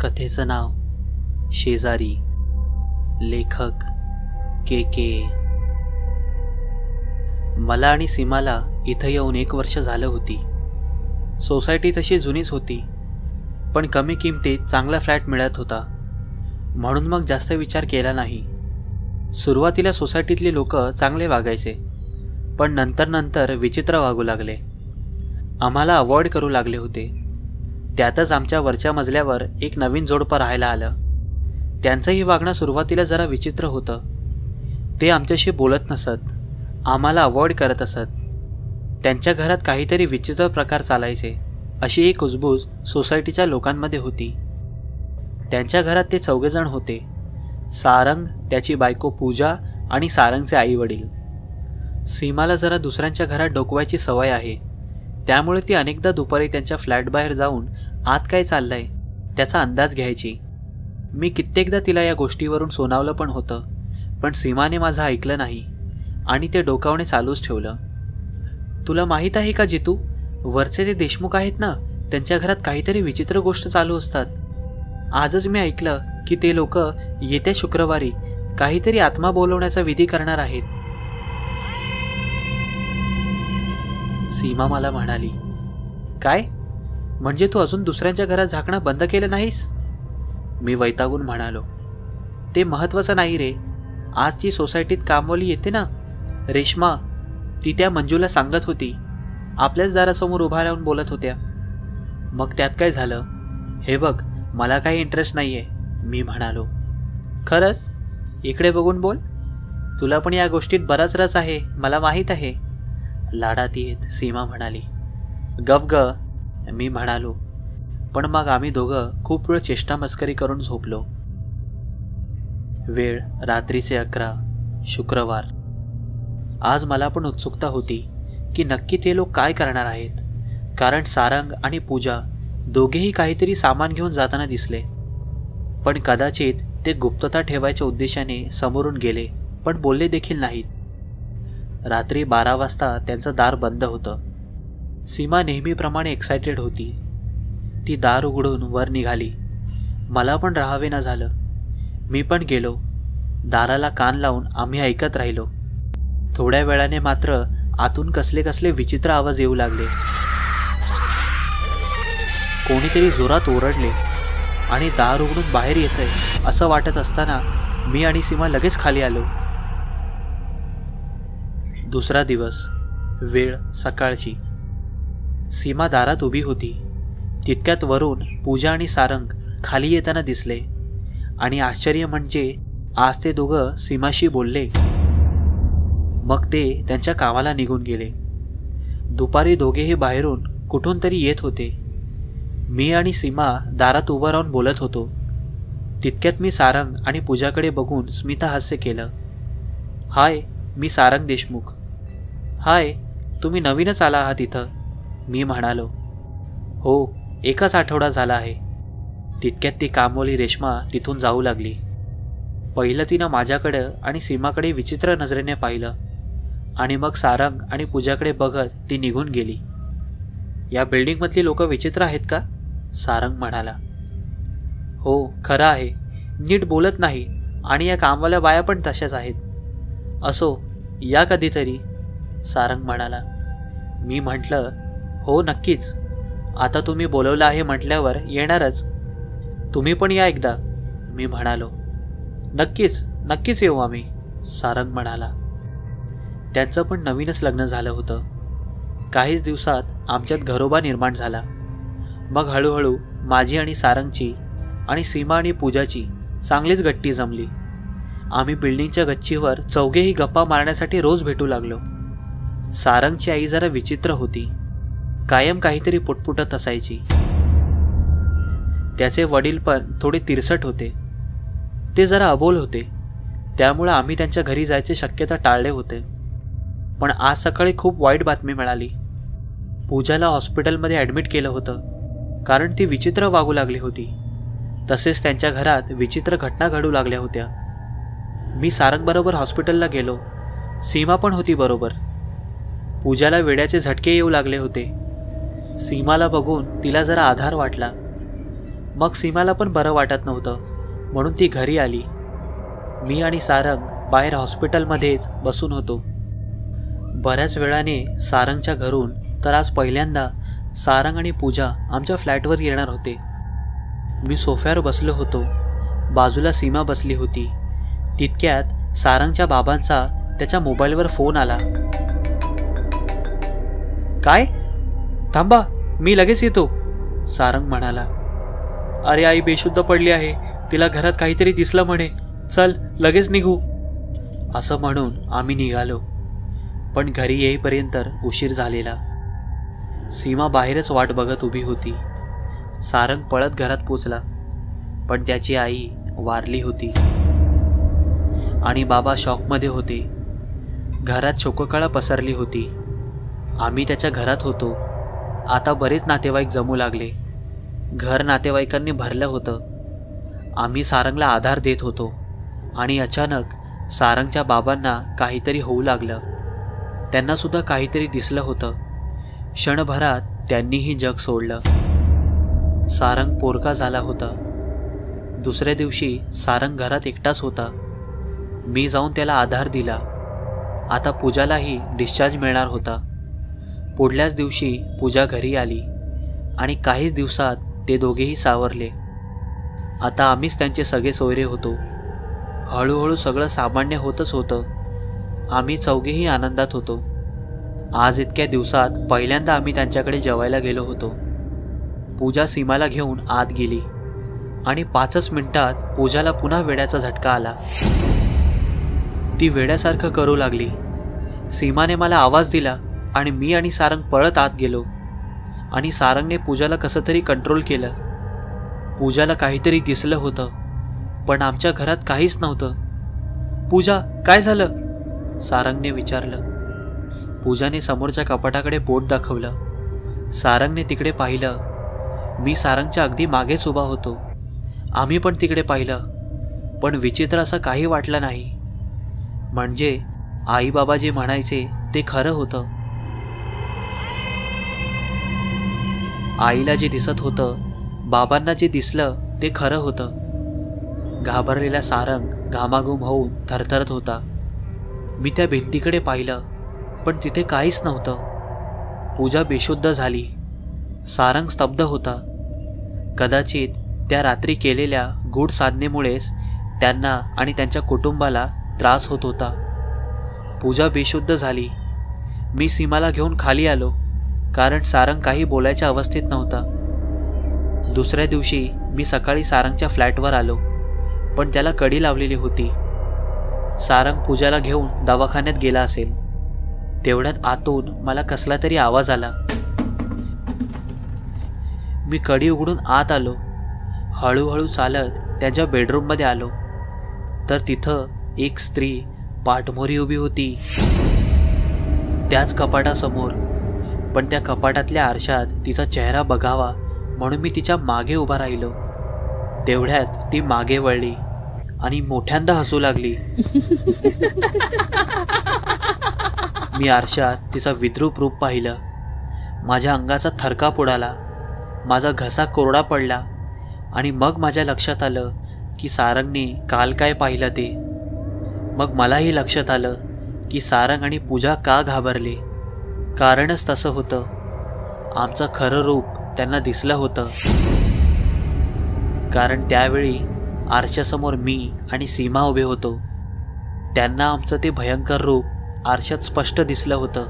कथेचं नाव शेजारी. लेखक के. मला आणि सीमाला इथं येऊन 1 वर्ष झालं होती. सोसायटी तशी जुनीच होती, पण कमी किमतीत चांगला फ्लॅट मिळत होता, म्हणून मग जास्त विचार केला नाही. सुरुवातीला सोसायटीतली लोक चांगले वागायचे, पण नंतर विचित्र वागू लागले. आम्हाला अवॉइड करू लागले होते. त्यातच आमच्या वरच्या मजल्यावर एक नवीन जोडपं राहायला आलं. त्यांचंही वागणं सुरुवातीला जरा विचित्र होतं. ते आमच्याशी बोलत नसत, आम्हाला अवॉइड करत असत. त्यांच्या घरात काहीतरी विचित्र प्रकार चालायचे अशी एक कुजबूज सोसायटीच्या लोकांमध्ये होती. त्यांच्या घरात ते 4 जण होते: सारंग, त्याची बायको पूजा आणि सारंगचे आई वडील. सीमाला जरा दुसऱ्यांच्या घरात डोकवायची सवय आहे, त्यामुळे ती अनेकदा दुपारी त्यांच्या फ्लॅट बाहेर जाऊन आत काय चाललंय त्याचा अंदाज घ्यायची. मी कित्येकदा तिला या गोष्टीवरून सोनावलं पण होतं, पण सीमाने माझं ऐकलं नाही आणि ते डोकावणे चालूच ठेवलं. तुला माहीत आहे का जितू, वरचे जे देशमुख आहेत ना, त्यांच्या घरात काहीतरी विचित्र गोष्ट चालू असतात. आजच मी ऐकलं की ते लोक येत्या शुक्रवारी काहीतरी आत्मा बोलवण्याचा विधी करणार आहेत. सीमा मला म्हणाली, काय म्हणजे तू अजून दुसऱ्यांच्या घरात झाकणं बंद केलं नाहीस? मी वैतागून म्हणालो, ते महत्त्वाचं नाही रे. आज ती सोसायटीत कामवाली येते ना, रेश्मा, ती त्या मंजूला सांगत होती, आपल्याच दारासमोर उभा राहून बोलत होत्या. मग त्यात काय झालं? हे बघ, मला काही इंटरेस्ट नाही आहे, मी म्हणालो. खरंच? इकडे बघून बोल, तुला पण या गोष्टीत बराच रस आहे, मला माहीत आहे, लाडात येत सीमा म्हणाली. गप ग, मी म्हणालो. पण मग आम्ही दोघं खूप वेळ चेष्टा मस्करी करून झोपलो. वेळ रात्रीचे 11, शुक्रवार. आज मला पण उत्सुकता होती की नक्की ते लोक काय करणार आहेत, कारण सारंग आणि पूजा दोघेही काहीतरी सामान घेऊन जाताना दिसले. पण कदाचित ते गुप्तता ठेवायच्या उद्देशाने समोरून गेले, पण बोलले देखील नाहीत. रात्री 12 वाजता त्यांचं दार बंद होतं. सीमा नेहमीप्रमाणे एक्सायटेड होती. ती दार उघडून वर निघाली. मला पण राहावेना झालं. मी पण गेलो. दाराला कान लावून आम्ही ऐकत राहिलो. थोड्या वेळाने मात्र आतून कसले कसले विचित्र आवाज येऊ लागले. कोणीतरी जोरात ओरडले आणि दार उघडून बाहेर येतंय असं वाटत असताना मी आणि सीमा लगेच खाली आलो. दुसरा दिवस. वेळ सकाळची. सीमा दारात उभी होती. तितक्यात वरून पूजा आणि सारंग खाली येताना दिसले आणि आश्चर्य म्हणजे आज ते दोघं सीमाशी बोलले. मग ते त्यांच्या कामाला निघून गेले. दुपारी दोघेही बाहेरून कुठून तरी येत होते. मी आणि सीमा दारात उभं राहून बोलत होतो. तितक्यात मी सारंग आणि पूजाकडे बघून स्मितहास्य केलं. हाय, मी सारंग देशमुख. हाय, तुम्ही नवीनच आला आहात इथं, मी म्हणालो. हो, 1च आठवडा झाला आहे. तितक्यात ती कामवाली रेश्मा तिथून जाऊ लागली. पहिलं तिनं माझ्याकडं आणि सीमाकडे विचित्र नजरेने पाहिलं आणि मग सारंग आणि पूजाकडे बघत ती निघून गेली. या बिल्डिंगमधली लोक विचित्र आहेत का? सारंग म्हणाला. हो, खरं आहे. नीट बोलत नाही आणि या कामवाल्या बाया पण तशाच आहेत. असो, या कधीतरी, सारंग म्हणाला. मी म्हटलं, हो नक्कीच, आता तुम्ही बोलवलं आहे म्हटल्यावर येणारच. तुम्ही पण या एकदा, मी म्हणालो. नक्कीच येऊ आम्ही, सारंग म्हणाला. त्यांचं पण नवीनच लग्न झालं होतं. काहीच दिवसात आमच्यात घरोबा निर्माण झाला. मग हळूहळू माझी आणि सारंगची आणि सीमा आणि पूजाची चांगलीच गट्टी जमली. आम्ही बिल्डिंगच्या गच्चीवर चौघेही गप्पा मारण्यासाठी रोज भेटू लागलो. सारंगची आई जरा विचित्र होती. कायम काहीतरी पुटपुटत असायची. त्याचे वडील पण थोडे तिरसट होते. ते जरा अबोल होते, त्यामुळे आम्ही त्यांच्या घरी जायची शक्यता टाळले होते. पण आज सकाळी खूप वाईट बातमी मिळाली. पूजाला हॉस्पिटलमध्ये ॲडमिट केलं होतं, कारण ती विचित्र वागू लागली होती. तसेच त्यांच्या घरात विचित्र घटना घडू लागल्या होत्या. मी सारंगबरोबर हॉस्पिटलला गेलो. सीमा पण होती बरोबर. पूजाला वेड्याचे झटके येऊ लागले होते. सीमाला बघून तिला जरा आधार वाटला. मग सीमाला पण बरं वाटत नव्हतं, म्हणून ती घरी आली. मी आणि सारंग बाहेर हॉस्पिटलमध्येच बसून होतो. बऱ्याच वेळाने सारंगच्या घरून तर आज पहिल्यांदा सारंग आणि पूजा आमच्या फ्लॅटवर येणार होते. मी सोफ्यावर बसलो होतो. बाजूला सीमा बसली होती. तितक्यात सारंगच्या बाबांचा त्याच्या मोबाईलवर फोन आला. काय? थांबा, मी लगेच येतो, सारंग म्हणाला. अरे आई बेशुद्ध पडली आहे, तिला घरात काहीतरी दिसलं म्हणे, चल लगेच निघू, असं म्हणून आम्ही निघालो. पण घरी येईपर्यंत उशीर झालेला. सीमा बाहेरच वाट बघत उभी होती. सारंग पळत घरात पोचला, पण त्याची आई वारली होती आणि बाबा शॉकमध्ये होते. घरात शोककळा पसरली होती. आम्ही त्याच्या घरात होतो. आता बरेच नातेवाईक जमू लागले. घर नातेवाईकांनी भरलं होतं. आम्ही सारंगला आधार देत होतो आणि अचानक सारंगच्या बाबांना काहीतरी होऊ लागलं. त्यांना सुद्धा काहीतरी दिसलं होतं. क्षणभरात त्यांनीही जग सोडलं. सारंग पोरका झाला होता. दुसऱ्या दिवशी सारंग घरात एकटाच होता. मी जाऊन त्याला आधार दिला. आता पूजालाही डिस्चार्ज मिळणार होता. पुढल्याच दिवशी पूजा घरी आली आणि काहीच दिवसात ते दोघेही सावरले. आता आम्हीच त्यांचे सगळे सोयरे होतो. हळूहळू सगळं सामान्य होतच होतं. आम्ही चौघेही आनंदात होतो. आज इतक्या दिवसात पहिल्यांदा आम्ही त्यांच्याकडे जेवायला गेलो होतो. पूजा सीमाला घेऊन आत गेली आणि 5च मिनिटात पूजाला पुन्हा वेड्याचा झटका आला. ती वेड्यासारखं करू लागली. सीमाने मला आवाज दिला आणि मी आणि सारंग पळत आत गेलो आणि सारंगने पूजाला कसं तरी कंट्रोल केलं. पूजाला काहीतरी दिसलं होतं, पण आमच्या घरात काहीच नव्हतं. पूजा, काय झालं? सारंगने विचारलं. पूजाने समोरच्या कपाटाकडे बोट दाखवलं. सारंगने तिकडे पाहिलं. मी सारंगच्या अगदी मागेच उभा होतो. आम्ही पण तिकडे पाहिलं, पण विचित्र असं काही वाटलं नाही. म्हणजे आई बाबा जे म्हणायचे ते खरं होतं. आईला जे दिसत होतं, बाबांना जे दिसलं ते खरं होतं. घाबरलेला सारंग घामाघूम होऊन थरथरत होता. मी त्या भिंतीकडे पाहिलं, पण तिथे काहीच नव्हतं. पूजा बेशुद्ध झाली. सारंग स्तब्ध होता. कदाचित त्या रात्री केलेल्या गूढ साधनेमुळेच त्यांना आणि त्यांच्या कुटुंबाला त्रास होत होता. पूजा बेशुद्ध झाली. मी सीमाला घेऊन खाली आलो, कारण सारंग काही बोलायच्या अवस्थेत नव्हता. दुसऱ्या दिवशी मी सकाळी सारंगच्या फ्लॅटवर आलो, पण त्याला कडी लावलेली होती. सारंग पूजाला घेऊन दवाखान्यात गेला असेल. तेवढ्यात आतून मला कसला तरी आवाज आला. मी कडी उघडून आत आलो. हळूहळू चालत त्याच्या बेडरूममध्ये आलो, तर तिथं एक स्त्री पाठमोरी उभी होती, त्याच कपाटासमोर. पण त्या कपाटातल्या आरशात तिचा चेहरा बघावा म्हणून मी तिच्या मागे उभा राहिलो. तेवढ्यात ती मागे वळली आणि मोठ्यांदा हसू लागली. मी आरशात तिचं विद्रूप रूप पाहिलं. माझ्या अंगाचा थरकाप उडाला. माझा घसा कोरडा पडला आणि मग माझ्या लक्षात आलं की सारंगने काल काय पाहिलं ते. मग मलाही लक्षात आलं की सारंग आणि पूजा का घाबरले. कारणच तसं होतं. आमचं खरं रूप त्यांना दिसलं होतं. कारण त्यावेळी आरशासमोर मी आणि सीमा उभे होतो. त्यांना आमचं ते भयंकर रूप आरशात स्पष्ट दिसलं होतं.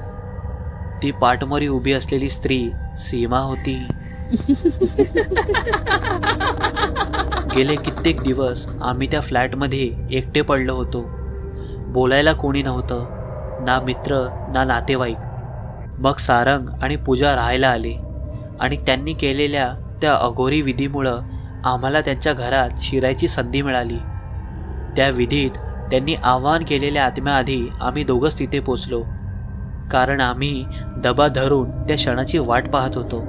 ती पाठमोरी उभी असलेली स्त्री सीमा होती. गेले कित्येक दिवस आम्ही त्या फ्लॅटमध्ये एकटे पडलो होतो. बोलायला कोणी नव्हतं, ना मित्र ना नातेवाईक. मग सारंग आणि पूजा राहायला आले आणि त्यांनी केलेल्या त्या अघोरी विधीमुळं आम्हाला त्यांच्या घरात शिरायची संधी मिळाली. त्या विधीत त्यांनी आवाहन केलेल्या आत्म्याआधी आम्ही दोघंच तिथे पोचलो, कारण आम्ही दबा धरून त्या क्षणाची वाट पाहत होतो.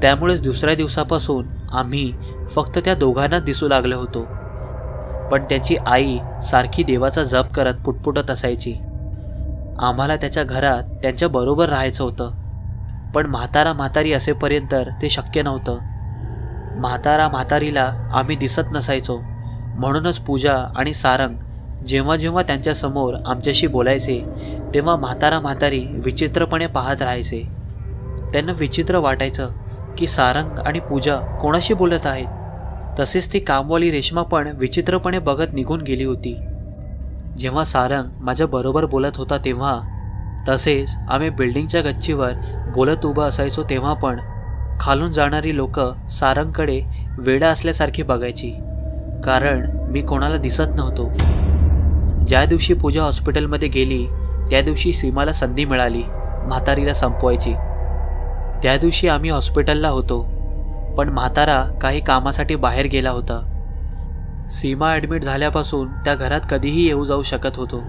त्यामुळेच दुसऱ्या दिवसापासून आम्ही फक्त त्या दोघांनाच दिसू लागलो होतो. पण त्याची आई सारखी देवाचा जप करत पुटपुटत असायची. आम्हाला त्याच्या घरात त्यांच्या बरोबर राहायचं होतं, पण म्हातारा म्हातारी असेपर्यंत ते शक्य नव्हतं. म्हातारा म्हातारीला आम्ही दिसत नसायचो, म्हणूनच पूजा आणि सारंग जेव्हा जेव्हा त्यांच्यासमोर आमच्याशी बोलायचे तेव्हा म्हातारा म्हातारी विचित्रपणे पाहत राहायचे. त्यांना विचित्र वाटायचं की सारंग आणि पूजा कोणाशी बोलत आहेत. तसेच ती कामवाली रेश्मा पण विचित्रपणे बघत निघून गेली होती. जेव्हा सारंग माझ्या बरोबर बोलत होता तेव्हा, तसेच आम्ही बिल्डिंगच्या गच्चीवर बोलत उभं असायचो तेव्हा पण खालून जाणारी लोक सारंगकडे वेडा असल्यासारखी बघायची, कारण मी कोणाला दिसत नव्हतो. ज्या दिवशी पूजा हॉस्पिटलमध्ये गेली त्या दिवशी सीमाला संधी मिळाली म्हातारीला संपवायची. त्या दिवशी आम्ही हॉस्पिटलला होतो, पण म्हातारा काही कामासाठी बाहेर गेला होता. सीमा ॲडमिट झाल्यापासून त्या घरात कधीही येऊ जाऊ शकत होतो.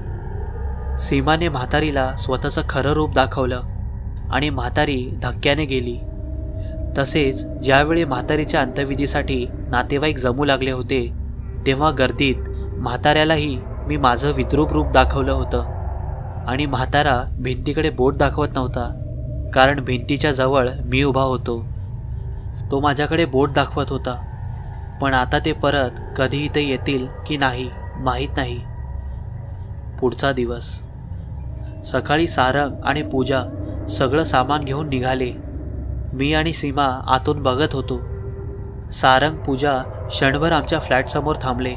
सीमाने म्हातारीला स्वतःचं खरं रूप दाखवलं आणि म्हातारी धक्क्याने गेली. तसेच ज्यावेळी म्हातारीच्या अंत्यविधीसाठी नातेवाईक जमू लागले होते तेव्हा गर्दीत म्हाताऱ्यालाही मी माझं विद्रूप रूप दाखवलं होतं आणि म्हातारा भिंतीकडे बोट दाखवत नव्हता, कारण भिंतीच्या जवळ मी उभा होतो. तो माझ्याकडे बोट दाखवत होता, पण आता ते परत कधी इथे येतील की नाही माहीत नाही. पुढचा दिवस. सकाळी सारंग आणि पूजा सगळं सामान घेऊन निघाले. मी आणि सीमा आतून बघत होतो. सारंग पूजा क्षणभर आमच्या फ्लॅटसमोर थांबले.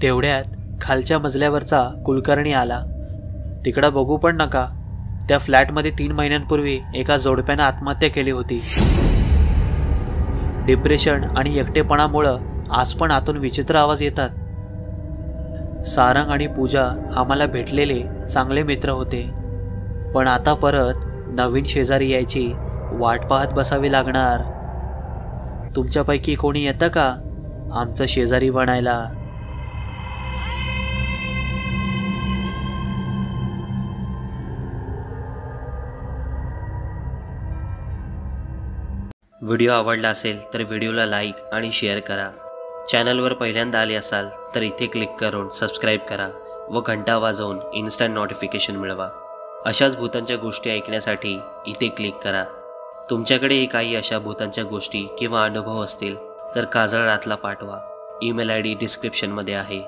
तेवढ्यात खालच्या मजल्यावरचा कुलकर्णी आला. तिकडं बघू पण नका, त्या फ्लॅटमध्ये 3 महिन्यांपूर्वी एका जोडप्यानं आत्महत्या केली होती. डिप्रेशन आणि एकटेपणामुळं आज पण आतून विचित्र आवाज येतात. सारंग आणि पूजा आम्हाला भेटलेले चांगले मित्र होते, पण आता परत नवीन शेजारी यायची वाट पाहत बसावी लागणार. तुमच्यापैकी कोणी येतं का आमचं शेजारी बनायला? व्हिडिओ आवडला असेल तर व्हिडिओला लाईक आणि शेअर करा. चॅनलवर पहिल्यांदा आले असाल तर इथे क्लिक करून सबस्क्राईब करा व घंटा वाजवून इन्स्टंट नोटिफिकेशन मिळवा. अशाच भूतांच्या गोष्टी ऐकण्यासाठी इथे क्लिक करा. तुमच्याकडेही काही अशा भूतांच्या गोष्टी किंवा अनुभव असतील तर काजळ रातला पाठवा. ईमेल ID डिस्क्रिप्शनमध्ये आहे.